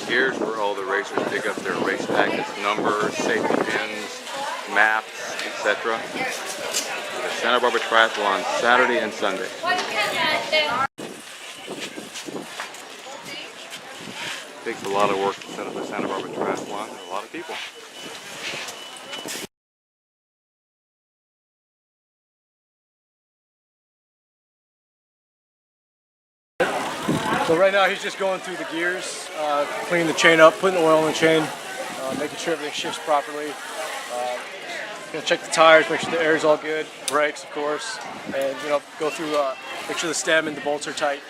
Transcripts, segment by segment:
Here's where all the racers pick up their race packets, numbers, safety pins, maps, etc. The Santa Barbara Triathlon, Saturday and Sunday. Takes a lot of work to set up the Santa Barbara Triathlon, and a lot of people. So right now he's just going through the gears, cleaning the chain up, putting oil in the chain, making sure everything shifts properly. Gonna check the tires, make sure the air is all good, brakes of course, and go through, make sure the stem and the bolts are tight.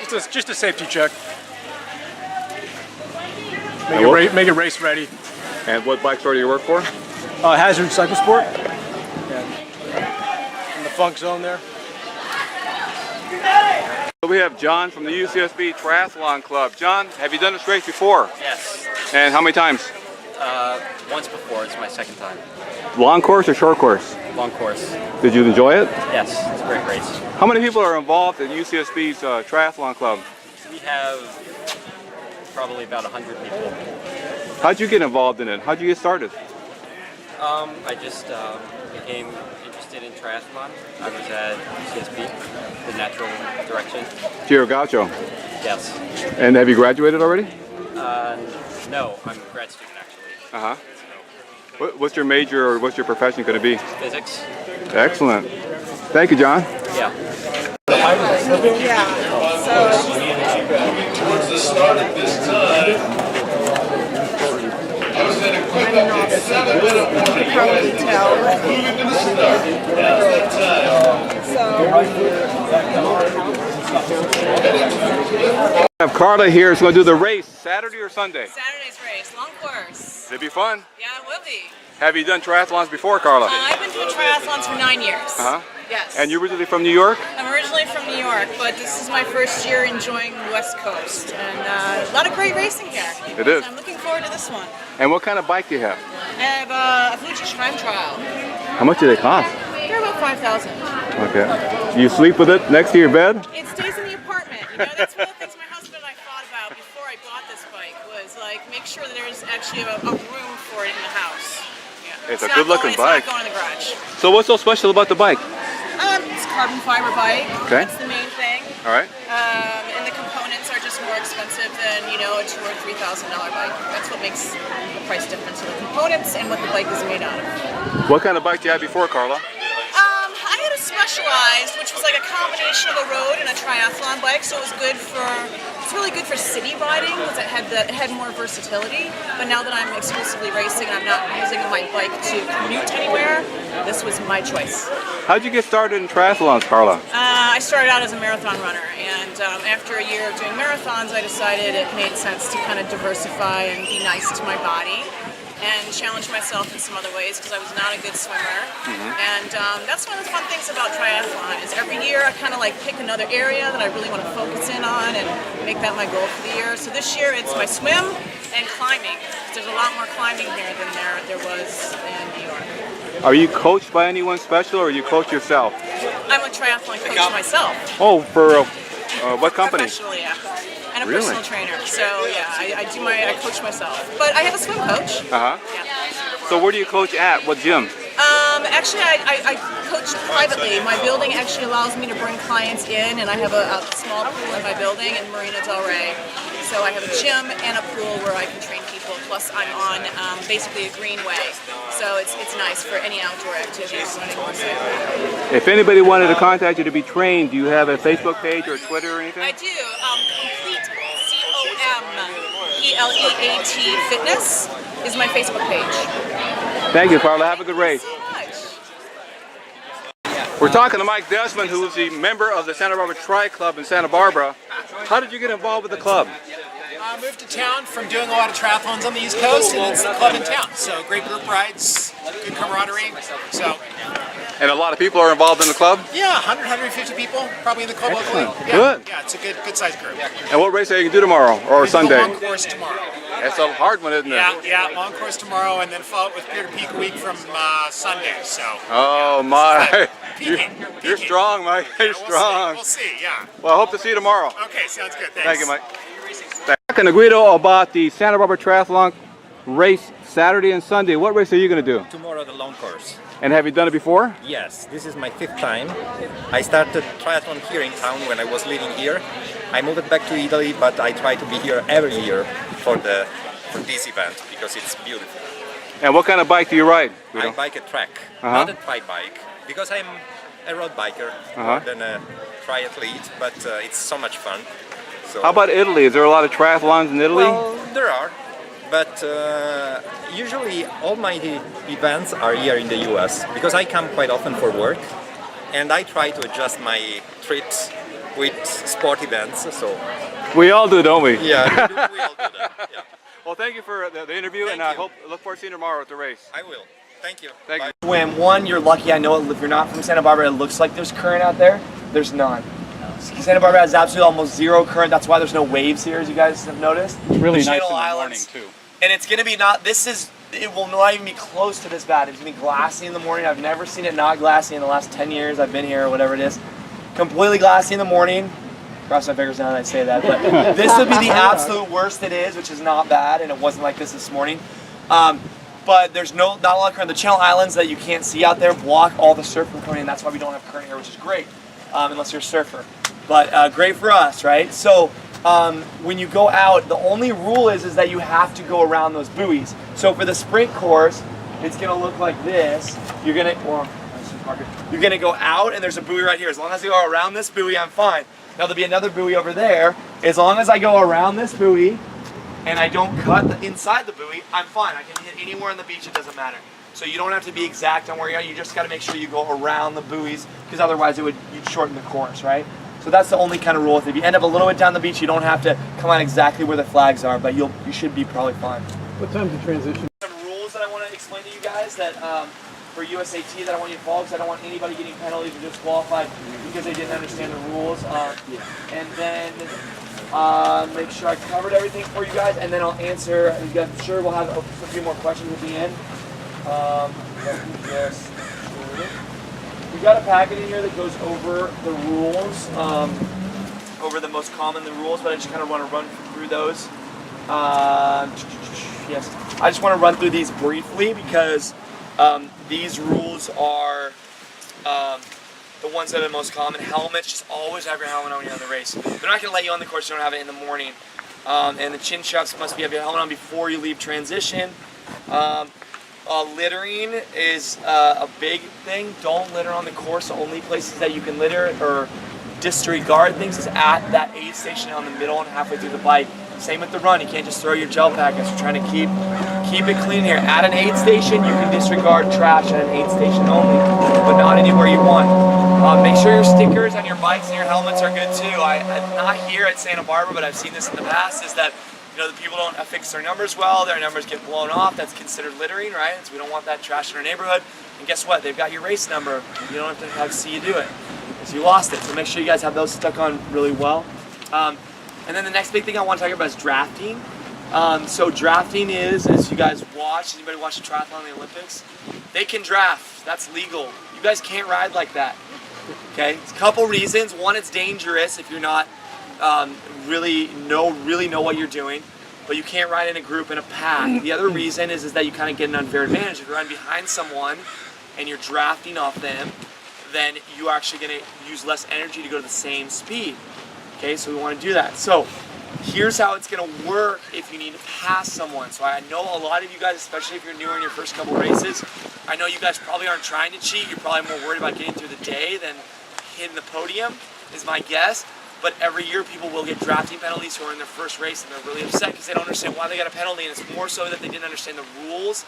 So just a safety check. Make it race ready. And what bike store do you work for? Hazard Cycle Sport. In the Funk Zone there. So we have John from the UCSB Triathlon Club. John, have you done this race before? Yes. And how many times? Once before. It's my second time. Long course or short course? Long course. Did you enjoy it? Yes, it's a great race. How many people are involved in UCSB's Triathlon Club? We have probably about 100 people. How'd you get involved in it? How'd you get started? I just became interested in triathlon. I was at UCSB, the natural direction. Giro Gaucho. Yes. And have you graduated already? No, I'm a grad student actually. Uh-huh. What's your major or what's your profession going to be? Physics. Excellent. Thank you, John. Yeah. Towards the start of this time, I was at a quick 7-minute warning. Probably tell. Moving to the start. Now's that time. I have Carla here. She's going to do the race Saturday or Sunday? Saturday's race, long course. It'll be fun. Yeah, it will be. Have you done triathlons before, Carla? I've been doing triathlons for 9 years. Uh-huh. Yes. And you're originally from New York? I'm originally from New York, but this is my first year enjoying the West Coast. And a lot of great racing here. It is. So I'm looking forward to this one. And what kind of bike do you have? I have a Fuji Time Trial. How much do they cost? They're about 5,000. Okay. You sleep with it next to your bed? It stays in the apartment. That's one of the things my husband and I thought about before I bought this bike was like make sure that there's actually a room for it in the house. Yeah. It's a good-looking bike. It's not going in the garage. So what's so special about the bike? It's a carbon fiber bike. Okay. That's the main thing. All right. And the components are just more expensive than a $2,000 or $3,000 bike. That's what makes the price difference in the components and what the bike is made out of. What kind of bike did you have before, Carla? I had a Specialized, which was like a combination of a road and a triathlon bike, so it was good for. It's really good for city riding because it had more versatility. But now that I'm exclusively racing and I'm not using my bike to commute anywhere, this was my choice. How'd you get started in triathlons, Carla? I started out as a marathon runner, and after a year of doing marathons, I decided it made sense to kind of diversify and be nice to my body and challenge myself in some other ways because I was not a good swimmer. And that's one of the fun things about triathlon is every year I kind of like pick another area that I really want to focus in on and make that my goal for the year. So this year it's my swim and climbing. There's a lot more climbing here than there was in New York. Are you coached by anyone special or you coach yourself? I'm a triathlon coach myself. Oh, for what company? Professionally, yeah. And a Really? personal trainer. So yeah, I coach myself. But I have a swim coach. Uh-huh. Yeah. So where do you coach at? What gym? Actually, I coach privately. My building actually allows me to bring clients in, and I have a small pool in my building in Marina Del Rey. So I have a gym and a pool where I can train people. Plus, I'm on basically a greenway, so it's nice for any outdoor activities, running or cycling. If anybody wanted to contact you to be trained, do you have a Facebook page or Twitter or anything? I do. Complete COMPLEAT Fitness is my Facebook page. Thank you, Carla. Have a good race. Thank you so much. We're talking to Mike Desmond, who is the member of the Santa Barbara Tri Club in Santa Barbara. How did you get involved with the club? I moved to town from doing a lot of triathlons on the East Coast, and it's the club in town. So great group rides, good camaraderie. So. And a lot of people are involved in the club? Yeah, 100, 150 people probably in the club locally. Excellent. Yeah, Good. Yeah, it's a good sized group. And what race are you going to do tomorrow or Sunday? Long course tomorrow. That's a hard one, isn't it? Yeah, long course tomorrow, and then follow it with Pier to Peak week from Sunday. So. Oh my! Peaking. You're strong, Mike. You're strong. We'll see. Yeah. Well, I hope to see you tomorrow. Okay, sounds good. Thanks. Thank you, Mike. Talking to Guido about the Santa Barbara Triathlon race Saturday and Sunday. What race are you going to do? Tomorrow the long course. And have you done it before? Yes, this is my 5th time. I started triathlon here in town when I was living here. I moved back to Italy, but I try to be here every year for this event because it's beautiful. And what kind of bike do you ride, Guido? I bike a track, not a tri bike, because I'm a road biker more than a triathlete, but it's so much fun. So, how about Italy? Is there a lot of triathlons in Italy? well, there are, but usually all my events are here in the US because I come quite often for work and I try to adjust my trips with sport events. So We all do, don't we? yeah, we all do that. Yeah. Well, thank you for the interview, Thank and I you. look forward to seeing you tomorrow at the race. I will. Thank you. Thank Bye. you. When one, you're lucky. I know if you're not from Santa Barbara, it looks like there's current out there. There's none. Santa Barbara has absolutely almost zero current. That's why there's no waves here, as you guys have noticed. It's really The nice in Channel the Islands, morning too. and it's gonna be it will not even be close to this bad. It's gonna be glassy in the morning. I've never seen it not glassy in the last 10 years I've been here or whatever it is. Completely glassy in the morning. Cross my fingers now that I say that, but this would be the absolute worst it is, which is not bad, and it wasn't like this morning. But there's not a lot of current. The Channel Islands that you can't see out there block all the surf from coming in. That's why we don't have current here, which is great, unless you're a surfer. But great for us, right? So when you go out, the only rule is that you have to go around those buoys. So for the sprint course, it's gonna look like this. You're gonna go out, and there's a buoy right here. As long as I go around this buoy, I'm fine. Now there'll be another buoy over there. As long as I go around this buoy and I don't cut inside the buoy, I'm fine. I can hit anywhere on the beach, it doesn't matter. So you don't have to be exact on where you're at. You just got to make sure you go around the buoys, because otherwise you'd shorten the course, right? So that's the only kind of rule. If you end up a little bit down the beach, you don't have to come on exactly where the flags are, but you should be probably fine. What time's the transition? Some rules that I want to explain to you guys that for USAT that I want you to follow, because I don't want anybody getting penalties or disqualified because they didn't understand the rules. And then make sure I covered everything for you guys, and then I'll answer. I'm sure we'll have a few more questions at the end. Let me just we got a packet in here that goes over the rules, over the most common rules, but I just kind of want to run through those. Yes, I just want to run through these briefly because these rules are the ones that are the most common. Helmets, just always have your helmet on when you're on the race. They're not going to let you on the course, you don't have it in the morning. And the chin straps must have your helmet on before you leave transition. Littering is a big thing. Don't litter on the course. The only places that you can litter or disregard things is at that aid station on the middle and halfway through the bike. Same with the run. You can't just throw your gel packets. We're trying to keep it clean here. At an aid station, you can disregard trash at an aid station only, but not anywhere you want. Make sure your stickers on your bikes and your helmets are good too. I'm not here at Santa Barbara, but I've seen this in the past, is that the people don't affix their numbers well, their numbers get blown off. That's considered littering, right? So we don't want that trash in our neighborhood. And guess what? They've got your race number. You don't have to see you do it, because you lost it. So make sure you guys have those stuck on really well. And then the next big thing I want to talk about is drafting. So drafting is, as you guys watch, anybody watch the triathlon in the Olympics? They can draft. That's legal. You guys can't ride like that. Okay? It's a couple reasons. One, it's dangerous if you're not really know what you're doing, but you can't ride in a group in a pack. The other reason is that you kind of get an unfair advantage. If you're riding behind someone and you're drafting off them, then you're actually going to use less energy to go to the same speed. Okay, so we want to do that. So here's how it's going to work if you need to pass someone. So I know a lot of you guys, especially if you're newer in your first couple races, I know you guys probably aren't trying to cheat. You're probably more worried about getting through the day than hitting the podium, is my guess. But every year people will get drafting penalties who are in their first race, and they're really upset because they don't understand why they got a penalty, and it's more so that they didn't understand the rules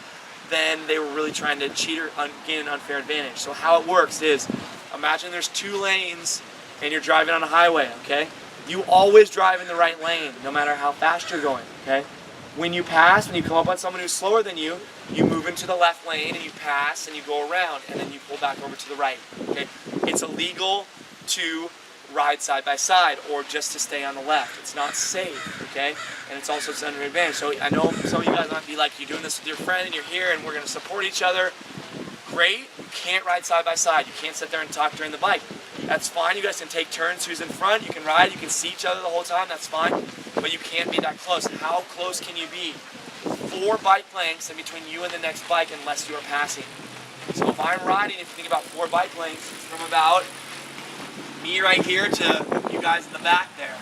than they were really trying to cheat or gain an unfair advantage. So how it works is, imagine there's 2 lanes and you're driving on a highway, okay? You always drive in the right lane, no matter how fast you're going, okay? When you pass, when you come up on someone who's slower than you, you move into the left lane and you pass and you go around and then you pull back over to the right, okay? It's illegal to ride side by side or just to stay on the left. It's not safe, okay? And it's also an advantage. So I know some of you guys might be like, you're doing this with your friend and you're here and we're going to support each other. Great. You can't ride side by side. You can't sit there and talk during the bike. That's fine. You guys can take turns. Who's in front? You can ride. You can see each other the whole time. That's fine. But you can't be that close. How close can you be? 4 bike lengths in between you and the next bike unless you're passing. So if I'm riding, if you think about 4 bike lengths, from about me right here to you guys in the back there.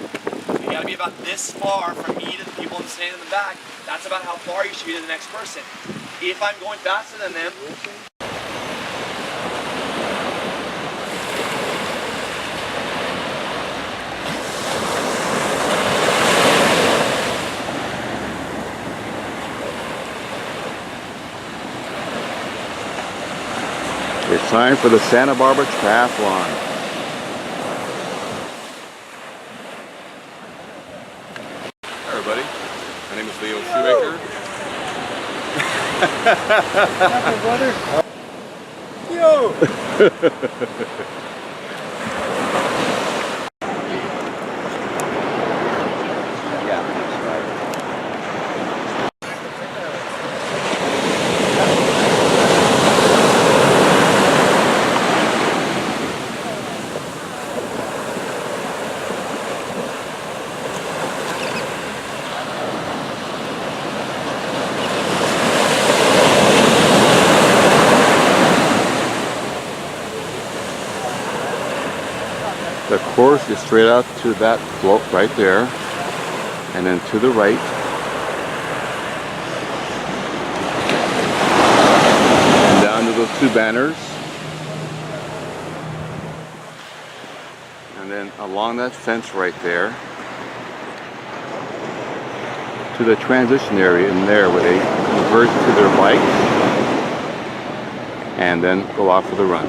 You gotta be about this far from me to the people standing in the back. That's about how far you should be to the next person. If I'm going faster than them, It's time for the Santa Barbara Triathlon. Hi everybody, my name is Leo Schumaker. Yo! The course is straight out to that slope right there, and then to the right. And down to those 2 banners. And then along that fence right there to the transition area in there where they convert to their bikes and then go off for the run.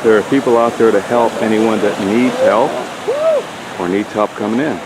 There are people out there to help anyone that needs help or needs help coming in.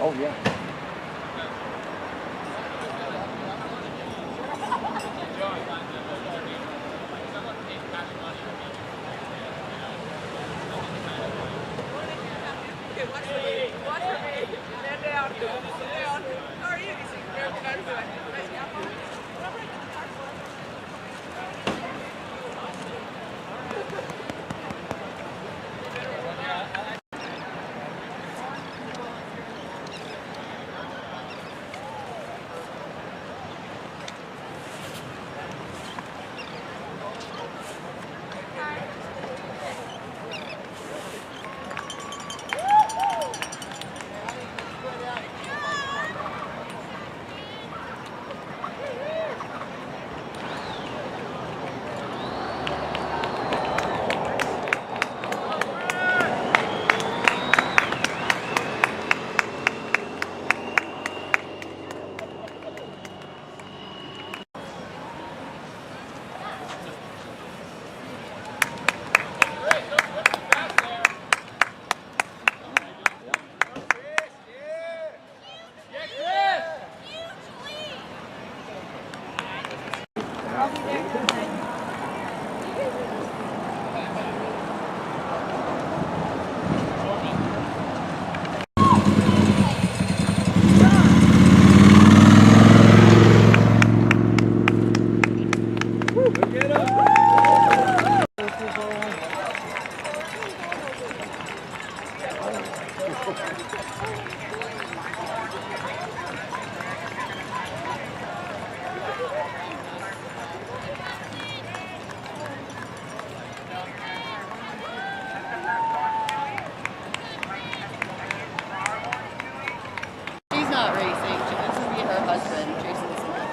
Oh, yeah. She's not racing. This will be her husband, Jason Smith.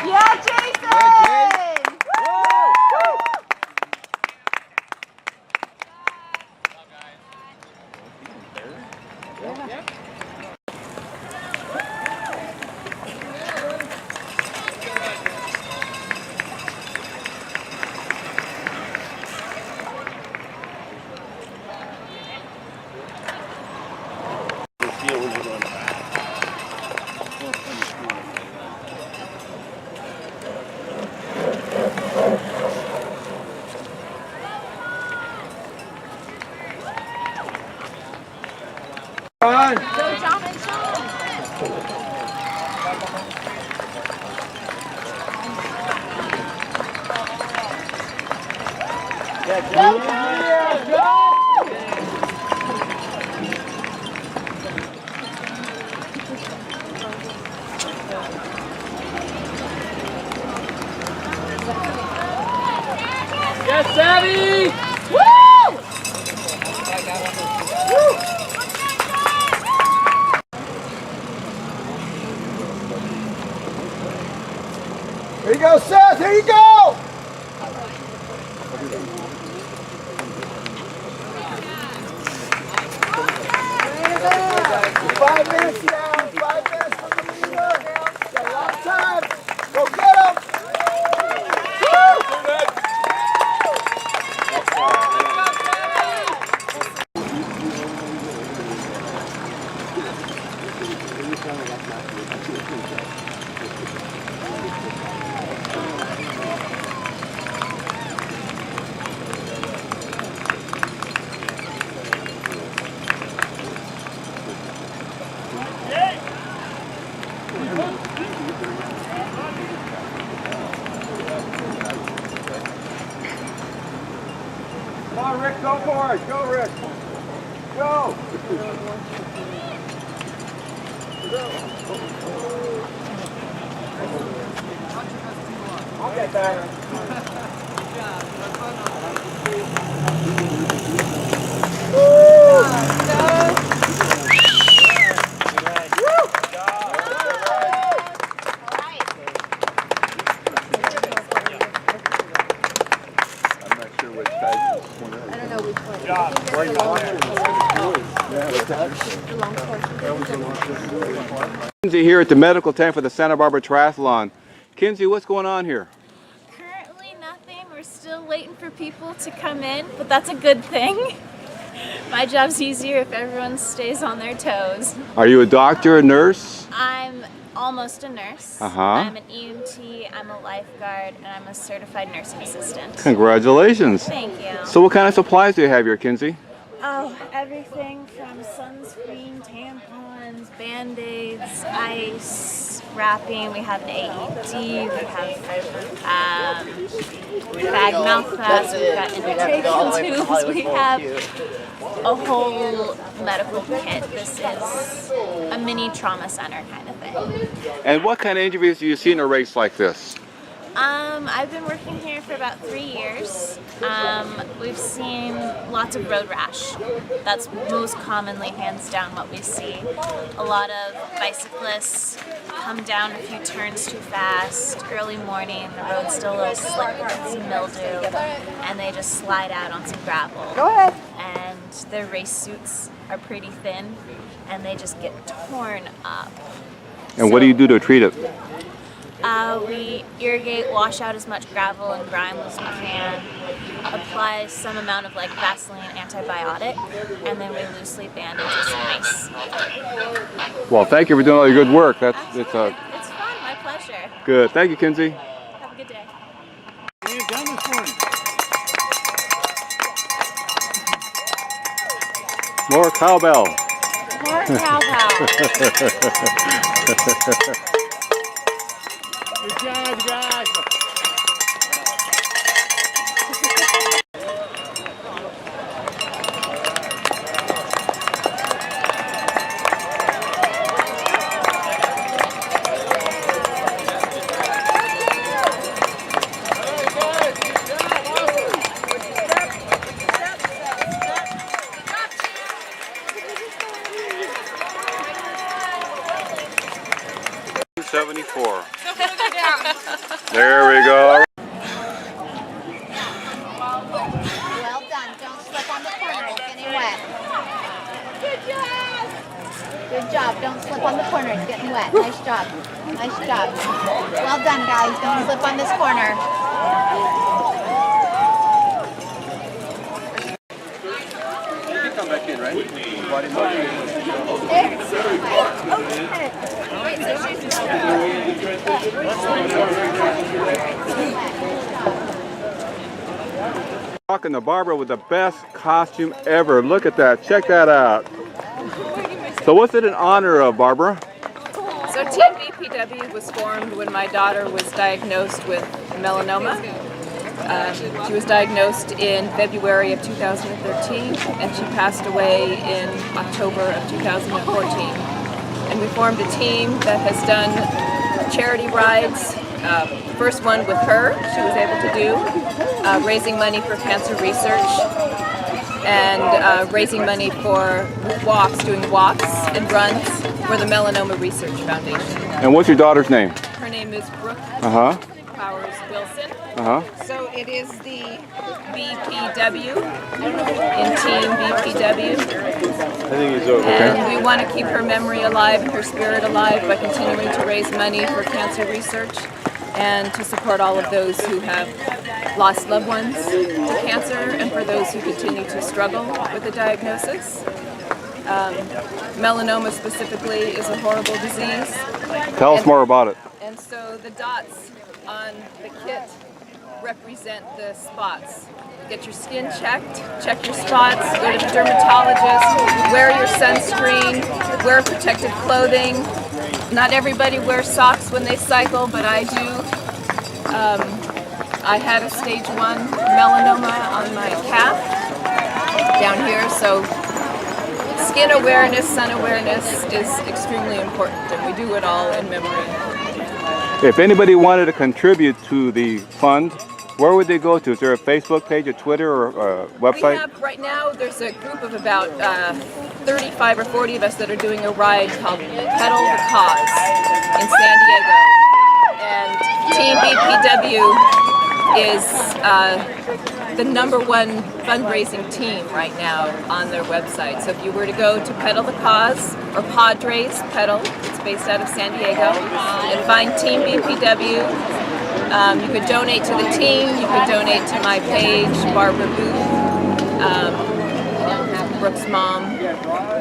Yeah, Jason! Go, John and Sean! Yes, Savvy! Woo! Here you go, Seth. Here you go. Five minutes down. 5 minutes from the leader. Got a lot of time. Go get him. Come on, Rick, go for it. Go, Rick. Go. I'll get that. I'm not sure which side this one is. I don't know which one. Kinsey here at the medical tent for the Santa Barbara Triathlon. Kinsey, what's going on here? Currently nothing. We're still waiting for people to come in, but that's a good thing. My job's easier if everyone stays on their toes. Are you a doctor, a nurse? I'm almost a nurse. I'm an EMT, I'm a lifeguard, and I'm a certified nursing assistant. Congratulations. Thank you. So what kind of supplies do you have here, Kinsey? Oh, everything from sunscreen, tampons, band-aids, ice, wrapping. We have an AED, we have bag mouth masks, we've got invitation tubes, we have a whole medical kit. This is a mini trauma center kind of thing. And what kind of injuries do you see in a race like this? I've been working here for about 3 years. We've seen lots of road rash. That's most commonly, hands down, what we see. A lot of bicyclists come down a few turns too fast, early morning, the road's still a little slick with some mildew, and they just slide out on some gravel. Go ahead. And their race suits are pretty thin, and they just get torn up. And what do you do to treat it? We irrigate, wash out as much gravel and grime as we can, apply some amount of like Vaseline antibiotic, and then we loosely bandage with some ice. Well, thank you for doing all your good work. It's fun, my pleasure. pleasure. Good. Thank you, Kinsey. Have a good day. What have you done this morning? More cowbell. More cowbell. Good job, guys. 74. There we go. Well done. Don't slip on the corner. It's getting wet. Good job. Good job. Don't slip on the corner. It's getting wet. Nice job. Nice job. Well done, guys. Don't slip on this corner. You can come back in, right? Talking to Barbara with the best costume ever. Look at that. Check that out. So what's it in honor of, Barbara? So Team BPW was formed when my daughter was diagnosed with melanoma. She was diagnosed in February of 2013 and she passed away in October of 2014. And we formed a team that has done charity rides. First one with her, she was able to do, raising money for cancer research and raising money for walks, doing walks and runs for the Melanoma Research Foundation. And what's your daughter's name? Her name is Brooke Powers Wilson. So it is the BPW in Team BPW. I think he's over. And we want to keep her memory alive and her spirit alive by continuing to raise money for cancer research and to support all of those who have lost loved ones to cancer and for those who continue to struggle with the diagnosis. Melanoma specifically is a horrible disease. Tell us more about it. And so the dots on the kit represent the spots. Get your skin checked, check your spots, go to the dermatologist, wear your sunscreen, wear protective clothing. Not everybody wears socks when they cycle, but I do. I had a stage 1 melanoma on my calf down here, so skin awareness, sun awareness is extremely important, and we do it all in memory. If anybody wanted to contribute to the fund, where would they go to? Is there a Facebook page, a Twitter, or a website? We have, right now, there's a group of about 35 or 40 of us that are doing a ride called Pedal the Cause in San Diego. And Team BPW is the #1 fundraising team right now on their website. So if you were to go to Pedal the Cause or Padres Pedal, it's based out of San Diego, and find Team BPW. You could donate to the team, you could donate to my page, Barbara Booth, Brooke's mom,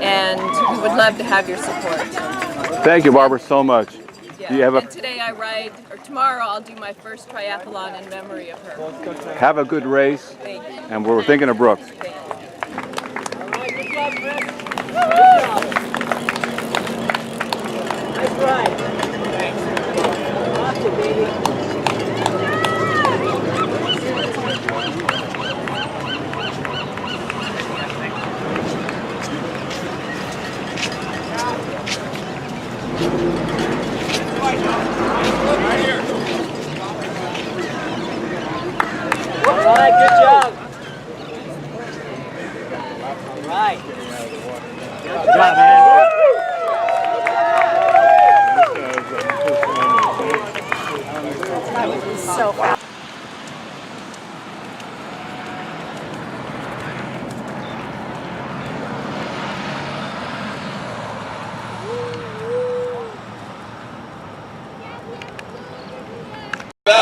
and we would love to have your support. Thank you, Barbara, so much. Yeah. Do you have And today I ride, or tomorrow I'll do my first triathlon in memory of her. Have a good race, Thank you. and we're thinking of Brooks. Thank you. Nice ride. Thanks. Awesome, baby.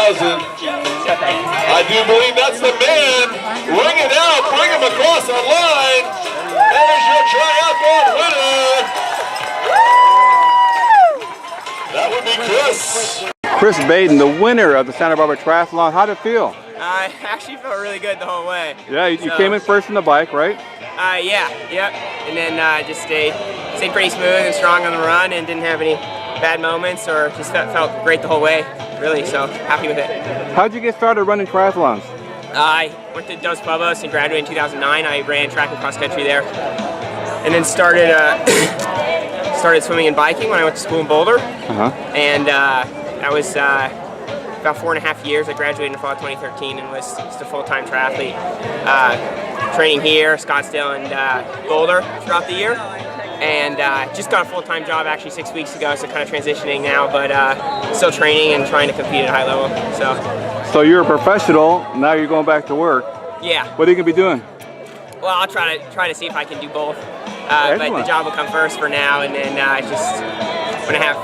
1,000. I do believe that's the man. Ring it out, bring him across the line. That is your triathlon winner. That would be Chris. Chris Baden, the winner of the Santa Barbara Triathlon. How'd it feel? I actually felt really good the whole way. Yeah, you came in first in the bike, right? Yep. And then just stayed pretty smooth and strong on the run and didn't have any bad moments or just felt great the whole way, really, so happy with it. How'd you get started running triathlons? I went to Dos Pueblos and graduated in 2009. I ran track and cross country there. And then started swimming and biking when I went to school in Boulder. And that was about 4.5 years. I graduated in the fall of 2013 and was just a full-time triathlete. Training here, Scottsdale, and Boulder throughout the year. And just got a full-time job actually 6 weeks ago, so kind of transitioning now, but still training and trying to compete at a high level. So you're a professional, now you're going back to work. Yeah. What are you going to be doing? Well, I'll try to see if I can do both. But the job will come first for now, and then just want to have,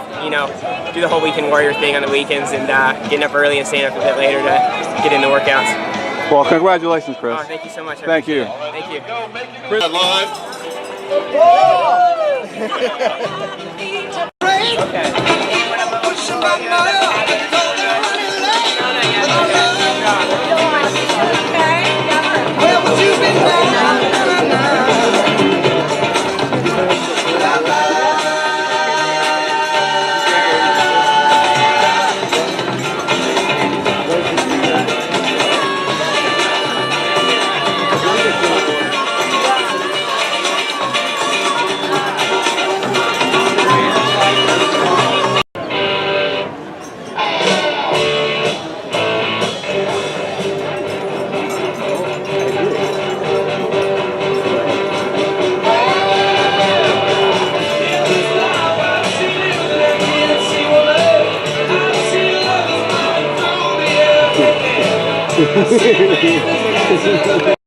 do the whole weekend warrior thing on the weekends and getting up early and staying up a bit later to get in the workouts. Well, congratulations, Chris. Oh, thank you so much. Thank you. Thank you. Chris, live. Hehehehe